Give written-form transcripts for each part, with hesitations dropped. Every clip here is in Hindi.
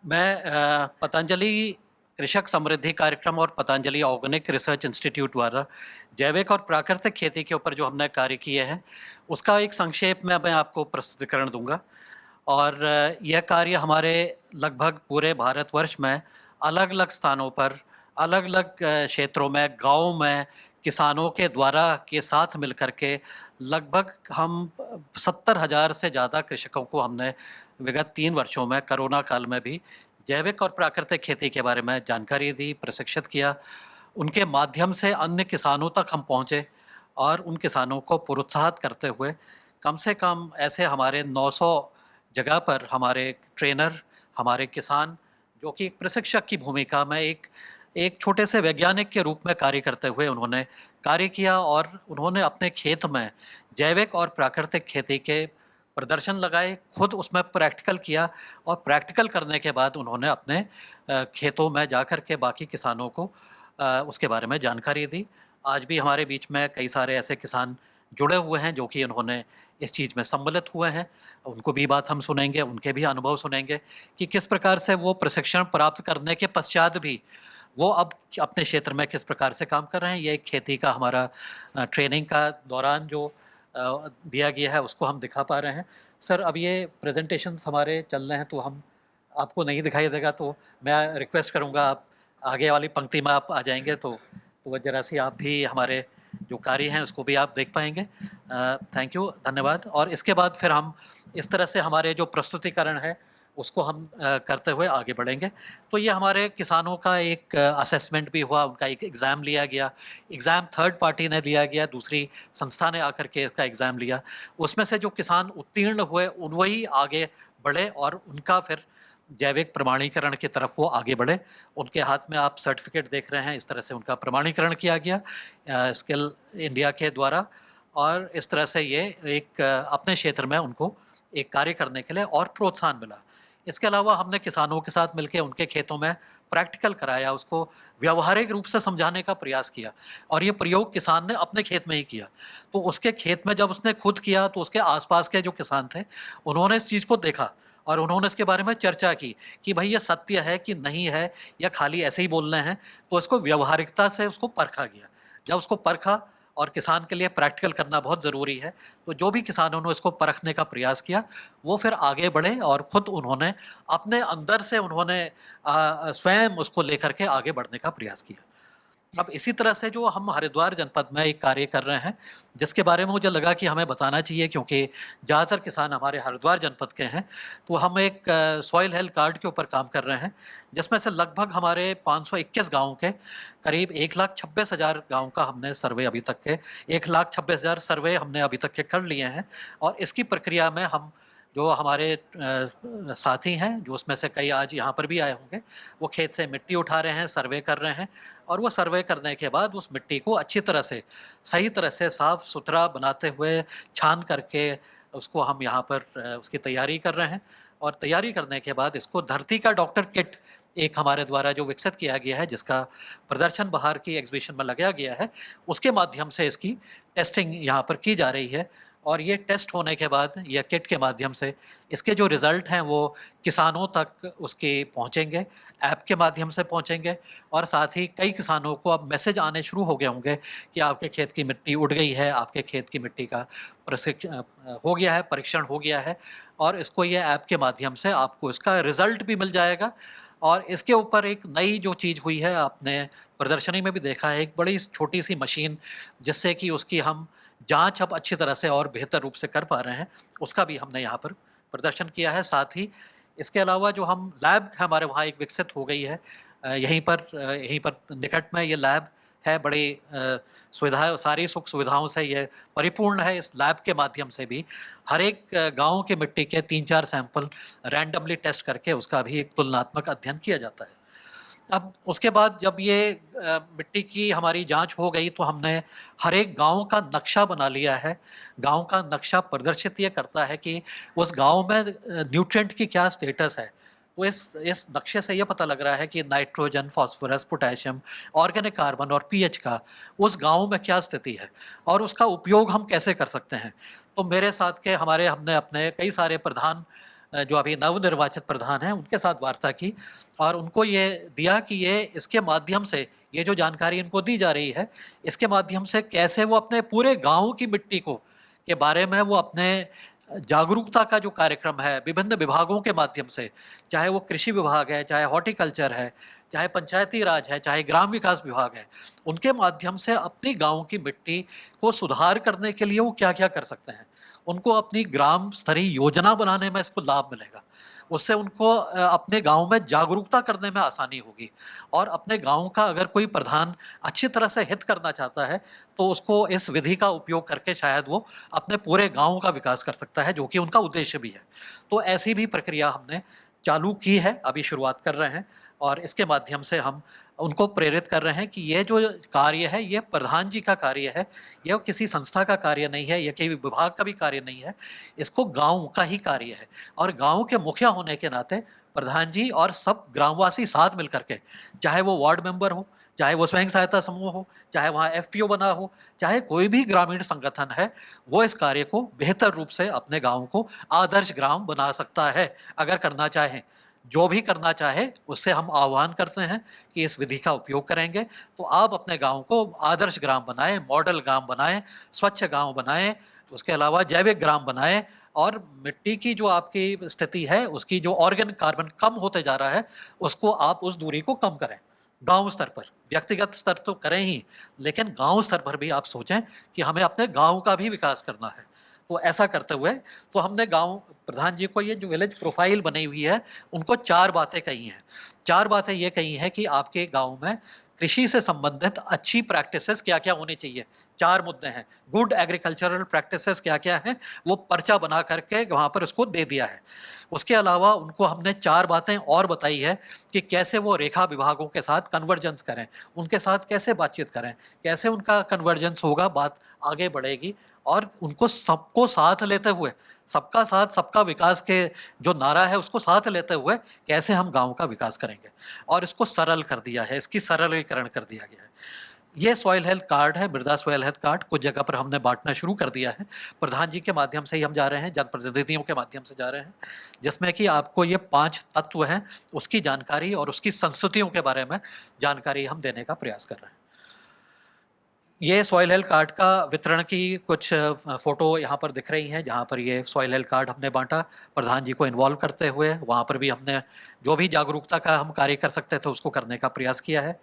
मैं पतंजलि कृषक समृद्धि कार्यक्रम और पतंजलि ऑर्गेनिक रिसर्च इंस्टीट्यूट द्वारा जैविक और प्राकृतिक खेती के ऊपर जो हमने कार्य किए हैं, उसका एक संक्षेप में मैं आपको प्रस्तुतिकरण दूँगा। और यह कार्य हमारे लगभग पूरे भारतवर्ष में अलग-अलग स्थानों पर, अलग-अलग क्षेत्रों में, गाँव में, किसानों के द्वारा के साथ मिलकर के लगभग हम 70,000 से ज़्यादा कृषकों को हमने विगत 3 वर्षों में कोरोना काल में भी जैविक और प्राकृतिक खेती के बारे में जानकारी दी, प्रशिक्षित किया। उनके माध्यम से अन्य किसानों तक हम पहुँचे और उन किसानों को प्रोत्साहित करते हुए कम से कम ऐसे हमारे 900 जगह पर हमारे ट्रेनर, हमारे किसान जो कि एक प्रशिक्षक की भूमिका में एक एक छोटे से वैज्ञानिक के रूप में कार्य करते हुए उन्होंने कार्य किया और उन्होंने अपने खेत में जैविक और प्राकृतिक खेती के प्रदर्शन लगाए, खुद उसमें प्रैक्टिकल किया और प्रैक्टिकल करने के बाद उन्होंने अपने खेतों में जाकर के बाकी किसानों को उसके बारे में जानकारी दी। आज भी हमारे बीच में कई सारे ऐसे किसान जुड़े हुए हैं जो कि उन्होंने इस चीज़ में सम्मिलित हुए हैं। उनको भी बात हम सुनेंगे, उनके भी अनुभव सुनेंगे कि किस प्रकार से वो प्रशिक्षण प्राप्त करने के पश्चात भी वो अब अपने क्षेत्र में किस प्रकार से काम कर रहे हैं। ये एक खेती का हमारा ट्रेनिंग का दौरान जो दिया गया है उसको हम दिखा पा रहे हैं। सर अब ये प्रेज़ेंटेशंस हमारे चल रहे हैं तो हम आपको नहीं दिखाई देगा तो मैं रिक्वेस्ट करूँगा आप आगे वाली पंक्ति में आप आ जाएँगे तो वो ज़रा-सी आप भी हमारे जो कार्य हैं उसको भी आप देख पाएँगे। थैंक यू, धन्यवाद। और इसके बाद फिर हम इस तरह से हमारे जो प्रस्तुतिकरण है उसको हम करते हुए आगे बढ़ेंगे। तो ये हमारे किसानों का एक असेसमेंट भी हुआ, उनका एक एग्ज़ाम लिया गया। एग्ज़ाम थर्ड पार्टी ने लिया गया, दूसरी संस्था ने आकर के इसका एग्ज़ाम लिया। उसमें से जो किसान उत्तीर्ण हुए वही आगे बढ़े और उनका फिर जैविक प्रमाणीकरण की तरफ वो आगे बढ़े। उनके हाथ में आप सर्टिफ़िकेट देख रहे हैं, इस तरह से उनका प्रमाणीकरण किया गया स्किल इंडिया के द्वारा और इस तरह से ये एक अपने क्षेत्र में उनको एक कार्य करने के लिए और प्रोत्साहन मिला। इसके अलावा हमने किसानों के साथ मिलके उनके खेतों में प्रैक्टिकल कराया, उसको व्यावहारिक रूप से समझाने का प्रयास किया और ये प्रयोग किसान ने अपने खेत में ही किया। तो उसके खेत में जब उसने खुद किया तो उसके आस-पास के जो किसान थे, उन्होंने इस चीज़ को देखा और उन्होंने इसके बारे में चर्चा की कि भई ये सत्य है कि नहीं है या खाली ऐसे ही बोल रहे हैं, तो इसको व्यावहारिकता से उसको परखा गया। जब उसको परखा और किसान के लिए प्रैक्टिकल करना बहुत ज़रूरी है, तो जो भी किसानों ने इसको परखने का प्रयास किया, वो फिर आगे बढ़े और खुद उन्होंने अपने अंदर से उन्होंने स्वयं उसको लेकर के आगे बढ़ने का प्रयास किया। अब इसी तरह से जो हम हरिद्वार जनपद में एक कार्य कर रहे हैं, जिसके बारे में मुझे लगा कि हमें बताना चाहिए क्योंकि ज़्यादातर किसान हमारे हरिद्वार जनपद के हैं, तो हम एक सॉइल हेल्थ कार्ड के ऊपर काम कर रहे हैं, जिसमें से लगभग हमारे 521 गाँव के करीब 1,26,000 गाँव का हमने सर्वे अभी तक के 1,26,000 सर्वे हमने अभी तक के कर लिए हैं और इसकी प्रक्रिया में हम जो हमारे साथी हैं, जो उसमें से कई आज यहाँ पर भी आए होंगे, वो खेत से मिट्टी उठा रहे हैं, सर्वे कर रहे हैं और वो सर्वे करने के बाद उस मिट्टी को अच्छी तरह से, सही तरह से साफ-सुथरा बनाते हुए छान करके उसको हम यहाँ पर उसकी तैयारी कर रहे हैं और तैयारी करने के बाद इसको धरती का डॉक्टर किट एक हमारे द्वारा जो विकसित किया गया है, जिसका प्रदर्शन बाहर की एग्ज़िबिशन में लगाया गया है, उसके माध्यम से इसकी टेस्टिंग यहाँ पर की जा रही है और ये टेस्ट होने के बाद या किट के माध्यम से इसके जो रिज़ल्ट हैं वो किसानों तक उसके पहुँचेंगे, ऐप के माध्यम से पहुँचेंगे और साथ ही कई किसानों को अब मैसेज आने शुरू हो गए होंगे कि आपके खेत की मिट्टी उड़ गई है, आपके खेत की मिट्टी का हो गया है, परीक्षण हो गया है और इसको ये ऐप के माध्यम से आपको इसका रिज़ल्ट भी मिल जाएगा और इसके ऊपर एक नई जो चीज़ हुई है, आपने प्रदर्शनी में भी देखा है, एक बड़ी छोटी-सी मशीन जिससे कि उसकी हम जाँच अब अच्छी तरह से और बेहतर रूप से कर पा रहे हैं, उसका भी हमने यहाँ पर प्रदर्शन किया है। साथ ही इसके अलावा जो हम लैब हमारे वहाँ एक विकसित हो गई है यहीं पर निकट में ये लैब है, बड़ी सुविधाएँ सारी सुख-सुविधाओं से ये परिपूर्ण है। इस लैब के माध्यम से भी हर एक गाँव की मिट्टी के 3-4 सैंपल रैंडमली टेस्ट करके उसका भी एक तुलनात्मक अध्ययन किया जाता है। अब उसके बाद जब ये मिट्टी की हमारी जाँच हो गई तो हमने हर एक गाँव का नक्शा बना लिया है। गाँव का नक्शा प्रदर्शित ये करता है कि उस गाँव में न्यूट्रिएंट की क्या स्टेटस है। तो इस नक्शे से ये पता लग रहा है कि nitrogen, phosphorus, potassium, organic carbon और पीएच का उस गाँव में क्या स्थिति है और उसका उपयोग हम कैसे कर सकते हैं। तो मेरे साथ के हमने अपने कई सारे प्रधान जो अभी नवनिर्वाचित प्रधान हैं उनके साथ वार्ता की और उनको ये दिया कि ये इसके माध्यम से ये जो जानकारी इनको दी जा रही है, इसके माध्यम से कैसे वो अपने पूरे गाँव की मिट्टी को के बारे में वो अपने जागरूकता का जो कार्यक्रम है, विभिन्न विभागों के माध्यम से, चाहे वो कृषि विभाग है, चाहे हॉर्टिकल्चर है, चाहे पंचायती राज है, चाहे ग्राम विकास विभाग है, उनके माध्यम से अपनी गाँव की मिट्टी को सुधार करने के लिए वो क्या-क्या कर सकते हैं। उनको अपनी ग्राम स्तरीय योजना बनाने में इसको लाभ मिलेगा। उससे उनको अपने गाँव में जागरूकता करने में आसानी होगी और अपने गाँव का अगर कोई प्रधान अच्छी तरह से हित करना चाहता है, तो उसको इस विधि का उपयोग करके शायद वो अपने पूरे गाँव का विकास कर सकता है, जो कि उनका उद्देश्य भी है। तो ऐसी भी प्रक्रिया हमने चालू की है, अभी शुरुआत कर रहे हैं और इसके माध्यम से हम उनको प्रेरित कर रहे हैं कि ये जो कार्य है, ये प्रधान जी का कार्य है, ये किसी संस्था का कार्य नहीं है, ये किसी विभाग का भी कार्य नहीं है, इसको गाँव का ही कार्य है और गाँव के मुखिया होने के नाते प्रधान जी और सब ग्रामवासी साथ मिलकर के, चाहे वो वार्ड मेंबर हो, चाहे वो स्वयं सहायता समूह हो, चाहे वहाँ एफपीओ बना हो, चाहे कोई भी ग्रामीण संगठन है, वो इस कार्य को बेहतर रूप से अपने गाँव को आदर्श ग्राम बना सकता है, अगर करना चाहें। जो भी करना चाहे, उससे हम आह्वान करते हैं कि इस विधि का उपयोग करेंगे, तो आप अपने गाँव को आदर्श ग्राम बनाएँ, मॉडल ग्राम बनाएँ, स्वच्छ गाँव बनाएँ, उसके अलावा जैविक ग्राम बनाएँ और मिट्टी की जो आपकी स्थिति है, उसकी जो ऑर्गेनिक कार्बन कम होते जा रहा है, उसको आप उस दूरी को कम करें। गाँव स्तर पर, व्यक्तिगत स्तर तो करें ही, लेकिन गाँव स्तर पर भी आप सोचें कि हमें अपने गाँव का भी विकास करना है। तो ऐसा करते हुए तो हमने गाँव प्रधान जी को ये जो विलेज प्रोफाइल बनी हुई है, उनको 4 बातें कही हैं। 4 बातें ये कही हैं कि आपके गाँव में कृषि से संबंधित अच्छी प्रैक्टिसेज़ क्या-क्या होनी चाहिए। 4 मुद्दे हैं। गुड एग्रीकल्चरल प्रैक्टिसेज़ क्या-क्या हैं, वो पर्चा बना करके वहाँ पर उसको दे दिया है। उसके अलावा उनको हमने 4 बातें और बताई है कि कैसे वो रेखा विभागों के साथ कन्वर्जेंस करें, उनके साथ कैसे बातचीत करें, कैसे उनका कन्वर्जेंस होगा, बात आगे बढ़ेगी और उनको सबको साथ लेते हुए, सबका साथ सबका विकास के जो नारा है उसको साथ लेते हुए कैसे हम गाँव का विकास करेंगे और इसको सरल कर दिया है, इसकी सरलीकरण कर दिया गया है। ये सॉइल हेल्थ कार्ड है, मृदा सॉइल हेल्थ कार्ड कुछ जगह पर हमने बाँटना शुरू कर दिया है। प्रधान जी के माध्यम से ही हम जा रहे हैं, जनप्रतिनिधियों के माध्यम से जा रहे हैं, जिसमें कि आपको ये 5 तत्व हैं, उसकी जानकारी और उसकी संस्तुतियों के बारे में जानकारी हम देने का प्रयास कर रहे हैं। ये सॉइल हेल्थ कार्ड का वितरण की कुछ फ़ोटो यहाँ पर दिख रही हैं, जहाँ पर ये सॉइल हेल्थ कार्ड हमने बाँटा, प्रधान जी को इन्वॉल्व करते हुए, वहाँ पर भी हमने जो भी जागरूकता का हम कार्य कर सकते थे, उसको करने का प्रयास किया है।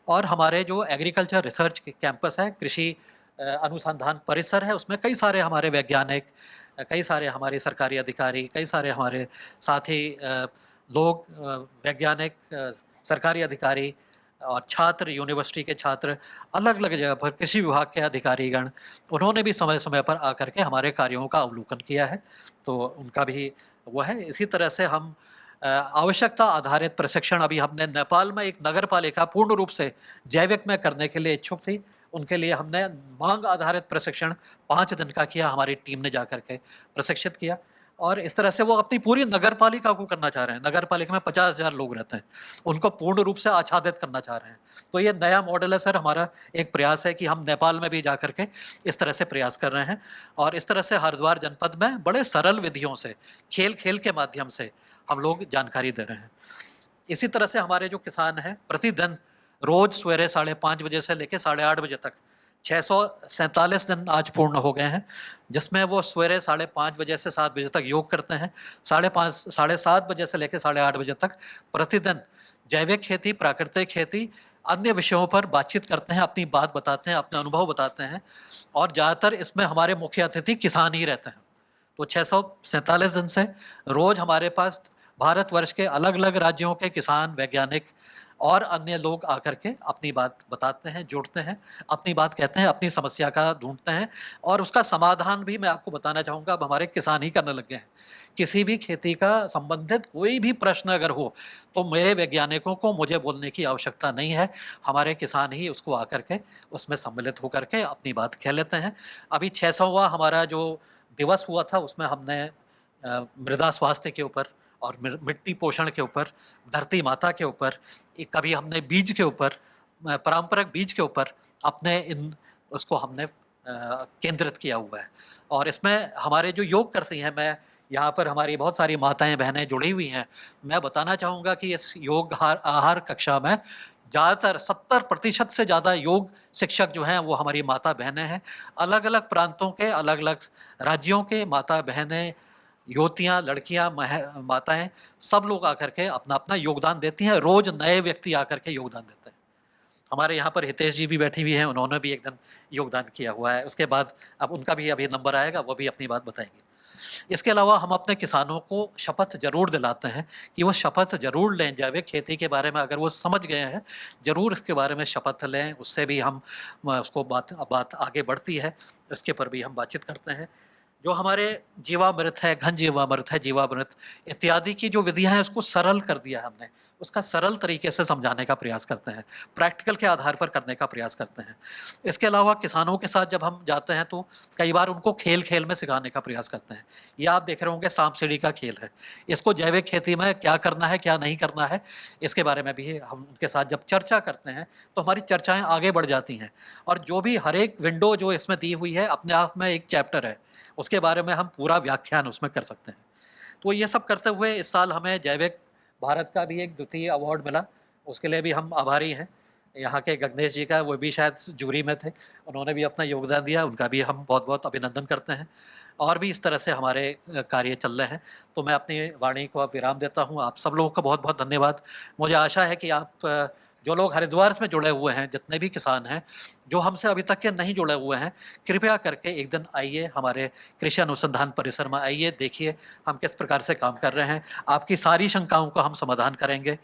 और हमारे जो एग्रीकल्चर रिसर्च कैंपस है, कृषि अनुसंधान परिसर है, उसमें कई सारे हमारे वैज्ञानिक कई सारे हमारे सरकारी अधिकारी, कई सारे हमारे साथी लोग वैज्ञानिक सरकारी अधिकारी और छात्र, यूनिवर्सिटी के छात्र, अलग-अलग जगह पर कृषि विभाग के अधिकारीगण, उन्होंने भी समय-समय पर आकर के हमारे कार्यों का अवलोकन किया है, तो उनका भी वो है। इसी तरह से हम आवश्यकता आधारित प्रशिक्षण अभी हमने नेपाल में एक नगर पालिका पूर्ण रूप से जैविक में करने के लिए इच्छुक थी। उनके लिए हमने माँग आधारित प्रशिक्षण 5 दिन का किया, हमारी टीम ने जाकर के प्रशिक्षित किया और इस तरह से वो अपनी पूरी नगर पालिका को करना चाह रहे हैं। नगर पालिका में 50,000 लोग रहते हैं, उनको पूर्ण रूप से आच्छादित करना चाह रहे हैं। तो ये नया मॉडल है सर, हमारा एक प्रयास है कि हम नेपाल में भी जाकर के इस तरह से प्रयास कर रहे हैं और इस तरह से हरिद्वार जनपद में बड़े सरल विधियों से, खेल-खेल के माध्यम से हम लोग जानकारी दे रहे हैं। इसी तरह से हमारे जो किसान हैं, प्रतिदिन रोज़ सवेरे 5:30 बजे से लेके 8:30 बजे तक 647 दिन आज पूर्ण हो गए हैं, जिसमें वो सवेरे 5:30 बजे से 7 बजे तक योग करते हैं। 5:30 साढ़े 7 बजे से लेके 8:30 बजे तक प्रतिदिन जैविक खेती, प्राकृतिक खेती, अन्य विषयों पर बातचीत करते हैं, अपनी बात बताते हैं, अपने अनुभव बताते हैं और ज़्यादातर इसमें हमारे मुख्य अतिथि किसान ही रहते हैं। तो 647 दिन से रोज़ हमारे पास भारतवर्ष के अलग-अलग राज्यों के किसान, वैज्ञानिक और अन्य लोग आकर के अपनी बात बताते हैं, जुड़ते हैं, अपनी बात कहते हैं, अपनी समस्या का ढूँढते हैं और उसका समाधान भी मैं आपको बताना चाहूँगा अब हमारे किसान ही करने लग गए हैं। किसी भी खेती का संबंधित कोई भी प्रश्न अगर हो, तो मेरे वैज्ञानिकों को मुझे बोलने की आवश्यकता नहीं है, हमारे किसान ही उसको आकर के उसमें सम्मिलित होकर के अपनी बात कह लेते हैं। अभी 600वाँ हमारा जो दिवस हुआ था उसमें हमने मृदा स्वास्थ्य के ऊपर और मिट्टी पोषण के ऊपर, धरती माता के ऊपर, कभी हमने बीज के ऊपर पारंपरिक बीज के ऊपर अपने इन उसको हमने केंद्रित किया हुआ है। और इसमें हमारे जो योग करती हैं, मैं यहाँ पर हमारी बहुत सारी माताएँ, बहनें जुड़ी हुई हैं। मैं बताना चाहूँगा कि इस योग आहार कक्षा में ज़्यादातर 70% से ज़्यादा योग शिक्षक जो हैं, वो हमारी माता-बहनें हैं। अलग-अलग प्रांतों के, अलग-अलग राज्यों के माता-बहनें, युवतियाँ, लड़कियाँ, माताएँ, सब लोग आकर के अपना-अपना योगदान देती हैं। रोज़ नए व्यक्ति आकर के योगदान देते हैं। हमारे यहाँ पर हितेश जी भी बैठी हुई हैं, उन्होंने भी एक दिन योगदान किया हुआ है। उसके बाद अब उनका भी अभी नंबर आएगा, वो भी अपनी बात बताएँगे। इसके अलावा हम अपने किसानों को शपथ ज़रूर दिलाते हैं कि वो शपथ ज़रूर लें, जैविक खेती के बारे में अगर वो समझ गए हैं, ज़रूर इसके बारे में शपथ लें, उससे भी हम उसको बात आगे बढ़ती है, इसके पर भी हम बातचीत करते हैं। जो हमारे जीवामृत है, घन जीवामृत है, जीवामृत इत्यादि की जो विधियाँ हैं, उसको सरल कर दिया है हमने। उसका सरल तरीके से समझाने का प्रयास करते हैं, प्रैक्टिकल के आधार पर करने का प्रयास करते हैं। इसके अलावा किसानों के साथ जब हम जाते हैं, तो कई बार उनको खेल-खेल में सिखाने का प्रयास करते हैं। ये आप देख रहे होंगे साँप-सीढ़ी का खेल है। इसको जैविक खेती में क्या करना है, क्या नहीं करना है, इसके बारे में भी हम उनके साथ जब चर्चा करते हैं, तो हमारी चर्चाएँ आगे बढ़ जाती हैं। और जो भी हर एक विंडो जो इसमें दी हुई है, अपने आप में एक चैप्टर है। उसके बारे में हम पूरा व्याख्यान उसमें कर सकते हैं। तो ये सब करते हुए इस साल हमें जैविक भारत का भी एक द्वितीय अवार्ड मिला, उसके लिए भी हम आभारी हैं। यहाँ के गगनेश जी का, वो भी शायद जूरी में थे, उन्होंने भी अपना योगदान दिया, उनका भी हम बहुत-बहुत अभिनंदन करते हैं। और भी इस तरह से हमारे कार्य चल रहे हैं। तो मैं अपनी वाणी को अब विराम देता हूँ। आप सब लोगों का बहुत-बहुत धन्यवाद। मुझे आशा है कि आप जो लोग हरिद्वार में जुड़े हुए हैं, जितने भी किसान हैं, जो हमसे अभी तक के नहीं जुड़े हुए हैं, कृपया करके एक दिन आइए, हमारे कृषि अनुसंधान परिसर में आइए, देखिए हम किस प्रकार से काम कर रहे हैं। आपकी सारी शंकाओं का हम समाधान करेंगे।